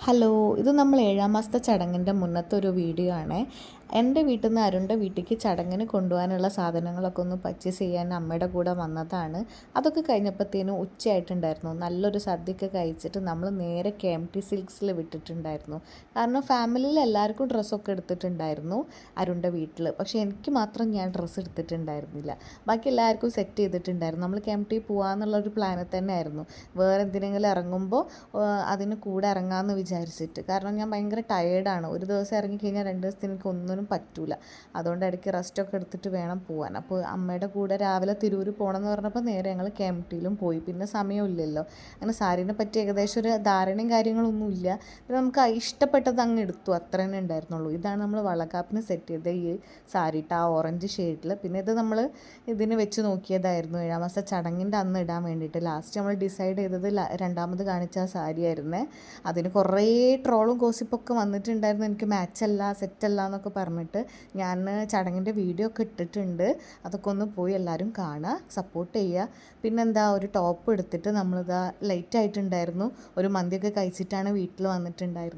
Hello, ഇത് നമ്മൾ 7-ാം മാസത്തെ ചടങ്ങിൻ്റെ മുന്നത്തെ ഒരു വീഡിയോ ആണ്. എൻ്റെ വീട്ടിൽ നിന്ന് അരുണിൻ്റെ വീട്ടിലേക്ക് ചടങ്ങിന് കൊണ്ടുപോകാനുള്ള സാധനങ്ങളൊക്കെ ഒന്ന് പർച്ചേസ് ചെയ്യാൻ അമ്മയുടെ കൂടെ വന്നതാണ്. അതൊക്കെ കഴിഞ്ഞപ്പോഴത്തേനും ഉച്ചയായിട്ടുണ്ടായിരുന്നു. നല്ലൊരു സദ്യയൊക്കെ കഴിച്ചിട്ട് നമ്മൾ നേരെ KMT സിൽക്സിൽ വിട്ടിട്ടുണ്ടായിരുന്നു. കാരണം ഫാമിലിയിൽ എല്ലാവർക്കും ഡ്രസ്സൊക്കെ എടുത്തിട്ടുണ്ടായിരുന്നു അരുണിൻ്റെ വീട്ടിൽ. പക്ഷേ എനിക്ക് മാത്രം ഞാൻ ഡ്രസ്സ് എടുത്തിട്ടുണ്ടായിരുന്നില്ല. ബാക്കി എല്ലാവർക്കും സെറ്റ് ചെയ്തിട്ടുണ്ടായിരുന്നു. നമ്മൾ KMT പോകാമെന്നുള്ളൊരു പ്ലാനിൽ തന്നെ ആയിരുന്നു. വേറെ എന്തിനെങ്കിലും ഇറങ്ങുമ്പോൾ അതിന് കൂടെ ഇറങ്ങാമെന്ന് വിചാരിച്ചിട്ട്. കാരണം ഞാൻ ഭയങ്കര ടയേർഡാണ്. ഒരു ദിവസം ഇറങ്ങിക്കഴിഞ്ഞാൽ 2 ദിവസത്തിന് എനിക്ക് ഒന്നിനും പറ്റൂല. അതുകൊണ്ട് ഇടയ്ക്ക് റെസ്റ്റൊക്കെ എടുത്തിട്ട് വേണം പോകാൻ. അപ്പോൾ അമ്മയുടെ കൂടെ രാവിലെ തിരൂർ പോകണമെന്ന് പറഞ്ഞപ്പോൾ നേരെ ഞങ്ങൾ KMTയിലും പോയി. പിന്നെ സമയമില്ലല്ലോ. അങ്ങനെ സാരീനെ പറ്റി ഏകദേശം ഒരു ധാരണയും കാര്യങ്ങളൊന്നും ഇല്ല. പിന്നെ നമുക്ക് ഇഷ്ടപ്പെട്ടത് അങ്ങ് എടുത്തു, അത്ര തന്നെ ഉണ്ടായിരുന്നുള്ളൂ. ഇതാണ് നമ്മൾ വളകാപ്പിന് സെറ്റ് ചെയ്ത ഈ സാരി ആ ഓറഞ്ച് ഷെയ്ഡിൽ. പിന്നെ ഇത് നമ്മൾ ഇതിന് വെച്ച് നോക്കിയതായിരുന്നു 7-ാം മാസത്തെ ചടങ്ങിൻ്റെ അന്ന് ഇടാൻ വേണ്ടിയിട്ട്. ലാസ്റ്റ് നമ്മൾ ഡിസൈഡ് ചെയ്തത് രണ്ടാമത് കാണിച്ച ആ സാരി ആയിരുന്നേ. അതിന് കുറേ ട്രോളും ഗോസിപ്പൊക്കെ വന്നിട്ടുണ്ടായിരുന്നു. എനിക്ക് മാച്ചല്ല, സെറ്റല്ല എന്നൊക്കെ പറഞ്ഞിട്ട്. ഞാൻ ചടങ്ങിൻ്റെ വീഡിയോ ഒക്കെ ഇട്ടിട്ടുണ്ട്. അതൊക്കെ ഒന്ന് പോയി എല്ലാവരും കാണുക, സപ്പോർട്ട് ചെയ്യുക. പിന്നെന്താ, ഒരു ടോപ്പ് എടുത്തിട്ട് നമ്മളിതാ ലേറ്റ് ആയിട്ടുണ്ടായിരുന്നു. ഒരു മന്തിയൊക്കെ കഴിച്ചിട്ടാണ് വീട്ടിൽ വന്നിട്ടുണ്ടായിരുന്നത്.